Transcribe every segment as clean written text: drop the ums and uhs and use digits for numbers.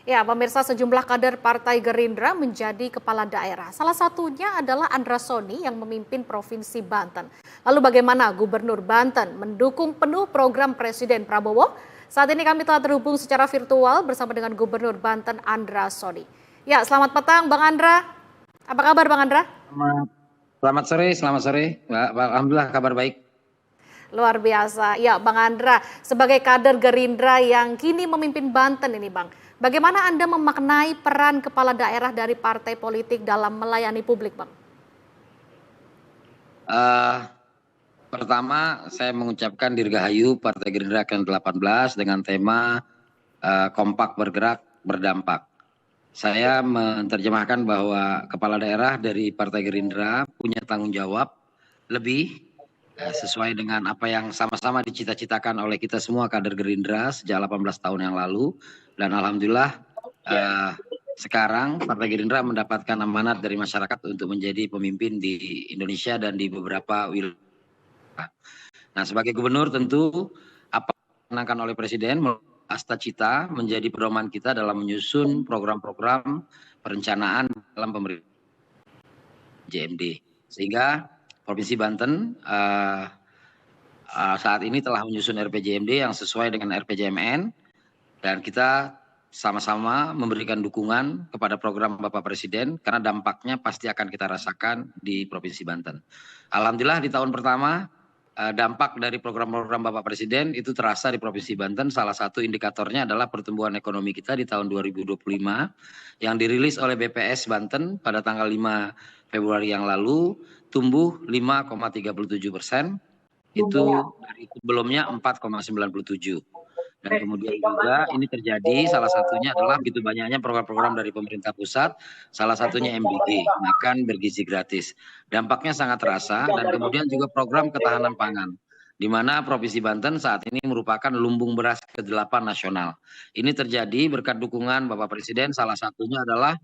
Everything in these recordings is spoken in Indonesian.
Ya, pemirsa, sejumlah kader Partai Gerindra menjadi kepala daerah. Salah satunya adalah Andra Soni yang memimpin Provinsi Banten. Lalu bagaimana Gubernur Banten mendukung penuh program Presiden Prabowo? Saat ini kami telah terhubung secara virtual bersama dengan Gubernur Banten Andra Soni. Ya, selamat petang Bang Andra. Apa kabar Bang Andra? Selamat, selamat sore. Alhamdulillah kabar baik. Luar biasa. Ya, Bang Andra, sebagai kader Gerindra yang kini memimpin Banten ini, Bang. Bagaimana Anda memaknai peran kepala daerah dari partai politik dalam melayani publik, Bang? Pertama, saya mengucapkan Dirgahayu Partai Gerindra ke-18 dengan tema Kompak Bergerak Berdampak. Saya menerjemahkan bahwa kepala daerah dari Partai Gerindra punya tanggung jawab lebih sesuai dengan apa yang sama-sama dicita-citakan oleh kita semua kader Gerindra sejak 18 tahun yang lalu. Dan alhamdulillah sekarang Partai Gerindra mendapatkan amanat dari masyarakat untuk menjadi pemimpin di Indonesia dan di beberapa wilayah. Nah, sebagai gubernur tentu apa yang dicanangkan oleh Presiden asta cita menjadi pedoman kita dalam menyusun program-program perencanaan dalam pemerintahan JMD. Sehingga Provinsi Banten saat ini telah menyusun RPJMD yang sesuai dengan RPJMN dan kita sama-sama memberikan dukungan kepada program Bapak Presiden karena dampaknya pasti akan kita rasakan di Provinsi Banten. Alhamdulillah di tahun pertama dampak dari program-program Bapak Presiden itu terasa di Provinsi Banten. Salah satu indikatornya adalah pertumbuhan ekonomi kita di tahun 2025 yang dirilis oleh BPS Banten pada tanggal 5 Februari yang lalu tumbuh 5,37%. Itu dari sebelumnya 4,97. Dan kemudian juga ini terjadi salah satunya adalah begitu banyaknya program-program dari pemerintah pusat, salah satunya MBG, makan bergizi gratis. Dampaknya sangat terasa dan kemudian juga program ketahanan pangan, di mana Provinsi Banten saat ini merupakan lumbung beras ke-8 nasional. Ini terjadi berkat dukungan Bapak Presiden, salah satunya adalah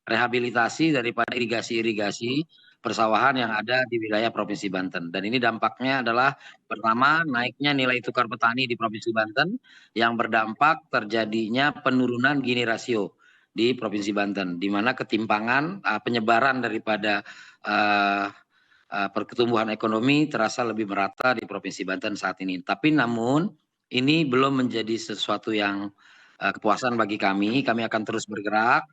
rehabilitasi daripada irigasi-irigasi persawahan yang ada di wilayah Provinsi Banten. Dan ini dampaknya adalah pertama naiknya nilai tukar petani di Provinsi Banten yang berdampak terjadinya penurunan Gini rasio di Provinsi Banten, di mana ketimpangan penyebaran daripada pertumbuhan ekonomi terasa lebih merata di Provinsi Banten saat ini. Tapi namun ini belum menjadi sesuatu yang kepuasan bagi kami. Kami akan terus bergerak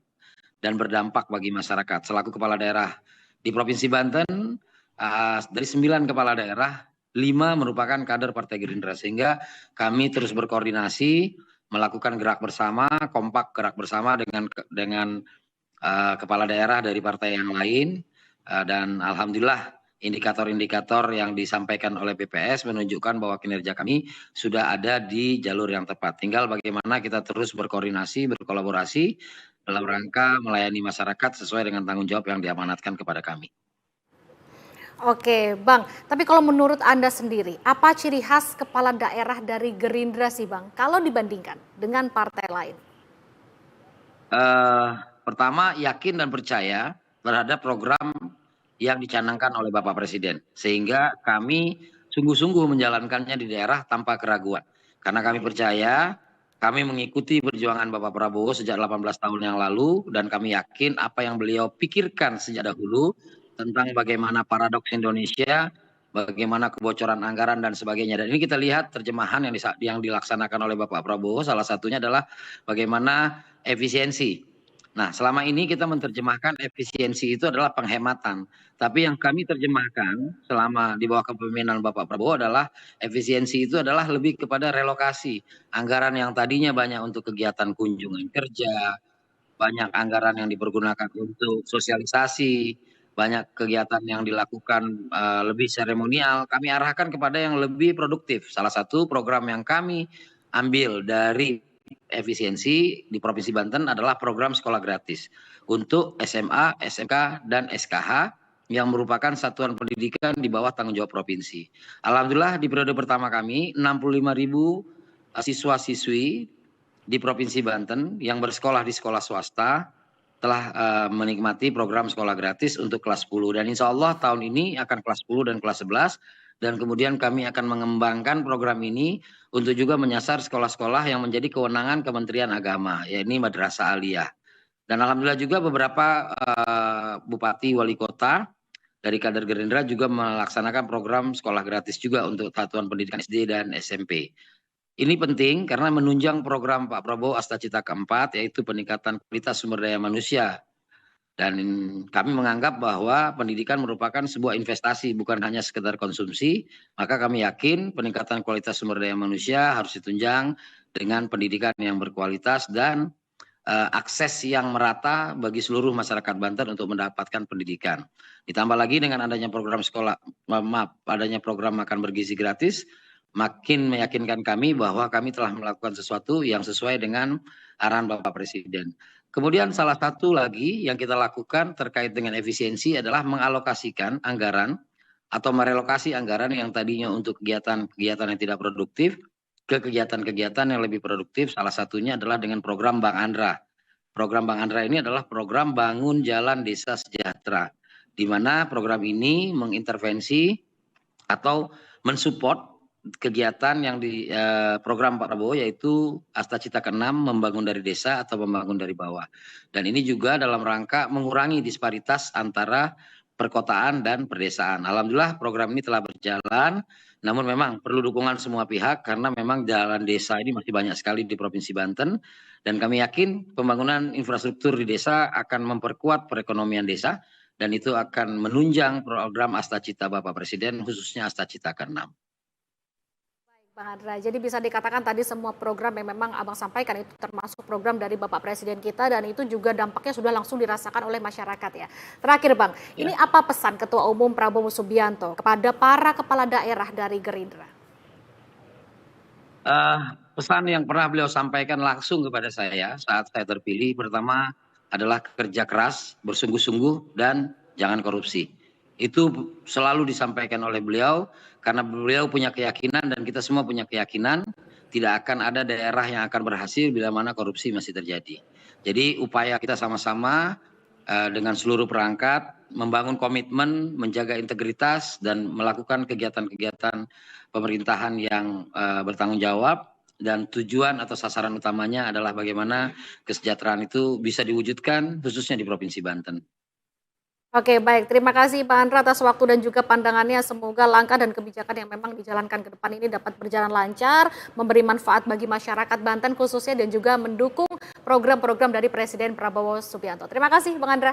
dan berdampak bagi masyarakat. Selaku kepala daerah di Provinsi Banten, dari 9 kepala daerah, 5 merupakan kader Partai Gerindra. Sehingga kami terus berkoordinasi, melakukan gerak bersama, kompak gerak bersama dengan kepala daerah dari partai yang lain. Dan alhamdulillah indikator-indikator yang disampaikan oleh BPS menunjukkan bahwa kinerja kami sudah ada di jalur yang tepat. Tinggal bagaimana kita terus berkoordinasi, berkolaborasi dalam rangka melayani masyarakat sesuai dengan tanggung jawab yang diamanatkan kepada kami. Oke, Bang. Tapi kalau menurut Anda sendiri, apa ciri khas kepala daerah dari Gerindra sih, Bang? Kalau dibandingkan dengan partai lain? Pertama, yakin dan percaya terhadap program yang dicanangkan oleh Bapak Presiden. Sehingga kami sungguh-sungguh menjalankannya di daerah tanpa keraguan. Karena kami percaya, kami mengikuti perjuangan Bapak Prabowo sejak 18 tahun yang lalu, dan kami yakin apa yang beliau pikirkan sejak dahulu tentang bagaimana paradoks Indonesia, bagaimana kebocoran anggaran dan sebagainya. Dan ini kita lihat terjemahan yang dilaksanakan oleh Bapak Prabowo, salah satunya adalah bagaimana efisiensi. Nah, selama ini kita menerjemahkan efisiensi itu adalah penghematan. Tapi yang kami terjemahkan selama di bawah kepemimpinan Bapak Prabowo adalah efisiensi itu adalah lebih kepada relokasi. Anggaran yang tadinya banyak untuk kegiatan kunjungan kerja, banyak anggaran yang dipergunakan untuk sosialisasi, banyak kegiatan yang dilakukan lebih seremonial, kami arahkan kepada yang lebih produktif. Salah satu program yang kami ambil dari efisiensi di Provinsi Banten adalah program sekolah gratis untuk SMA, SMK, dan SKH yang merupakan satuan pendidikan di bawah tanggung jawab provinsi. Alhamdulillah di periode pertama kami 65.000 siswa-siswi di Provinsi Banten yang bersekolah di sekolah swasta telah menikmati program sekolah gratis untuk kelas 10. Dan insya Allah tahun ini akan kelas 10 dan kelas 11 dan kemudian kami akan mengembangkan program ini untuk juga menyasar sekolah-sekolah yang menjadi kewenangan Kementerian Agama, yakni Madrasah Aliyah. Dan alhamdulillah juga beberapa bupati wali kota dari kader Gerindra juga melaksanakan program sekolah gratis juga untuk satuan pendidikan SD dan SMP. Ini penting karena menunjang program Pak Prabowo Astacita keempat, yaitu peningkatan kualitas sumber daya manusia. Dan kami menganggap bahwa pendidikan merupakan sebuah investasi, bukan hanya sekedar konsumsi. Maka kami yakin peningkatan kualitas sumber daya manusia harus ditunjang dengan pendidikan yang berkualitas dan akses yang merata bagi seluruh masyarakat Banten untuk mendapatkan pendidikan. Ditambah lagi dengan adanya program adanya program makan bergizi gratis, makin meyakinkan kami bahwa kami telah melakukan sesuatu yang sesuai dengan arahan Bapak Presiden. Kemudian salah satu lagi yang kita lakukan terkait dengan efisiensi adalah mengalokasikan anggaran atau merelokasi anggaran yang tadinya untuk kegiatan-kegiatan yang tidak produktif ke kegiatan-kegiatan yang lebih produktif. Salah satunya adalah dengan program Bang Andra. Program Bang Andra ini adalah program Bangun Jalan Desa Sejahtera, di mana program ini mengintervensi atau mensupport kegiatan yang di program Pak Prabowo, yaitu Astacita ke-6, membangun dari desa atau membangun dari bawah. Dan ini juga dalam rangka mengurangi disparitas antara perkotaan dan perdesaan. Alhamdulillah program ini telah berjalan, namun memang perlu dukungan semua pihak karena memang jalan desa ini masih banyak sekali di Provinsi Banten. Dan kami yakin pembangunan infrastruktur di desa akan memperkuat perekonomian desa dan itu akan menunjang program Astacita Bapak Presiden, khususnya Astacita ke-6. Bang Andra, jadi bisa dikatakan tadi semua program yang memang Abang sampaikan itu termasuk program dari Bapak Presiden kita dan itu juga dampaknya sudah langsung dirasakan oleh masyarakat ya. Terakhir Bang, ini apa pesan Ketua Umum Prabowo Subianto kepada para kepala daerah dari Gerindra? Pesan yang pernah beliau sampaikan langsung kepada saya saat saya terpilih, pertama adalah kerja keras, bersungguh-sungguh, dan jangan korupsi. Itu selalu disampaikan oleh beliau karena beliau punya keyakinan dan kita semua punya keyakinan tidak akan ada daerah yang akan berhasil bila mana korupsi masih terjadi. Jadi upaya kita sama-sama dengan seluruh perangkat membangun komitmen, menjaga integritas dan melakukan kegiatan-kegiatan pemerintahan yang bertanggung jawab, dan tujuan atau sasaran utamanya adalah bagaimana kesejahteraan itu bisa diwujudkan khususnya di Provinsi Banten. Oke, baik. Terima kasih Pak Andra atas waktu dan juga pandangannya. Semoga langkah dan kebijakan yang memang dijalankan ke depan ini dapat berjalan lancar, memberi manfaat bagi masyarakat Banten khususnya dan juga mendukung program-program dari Presiden Prabowo Subianto. Terima kasih Bang Andra.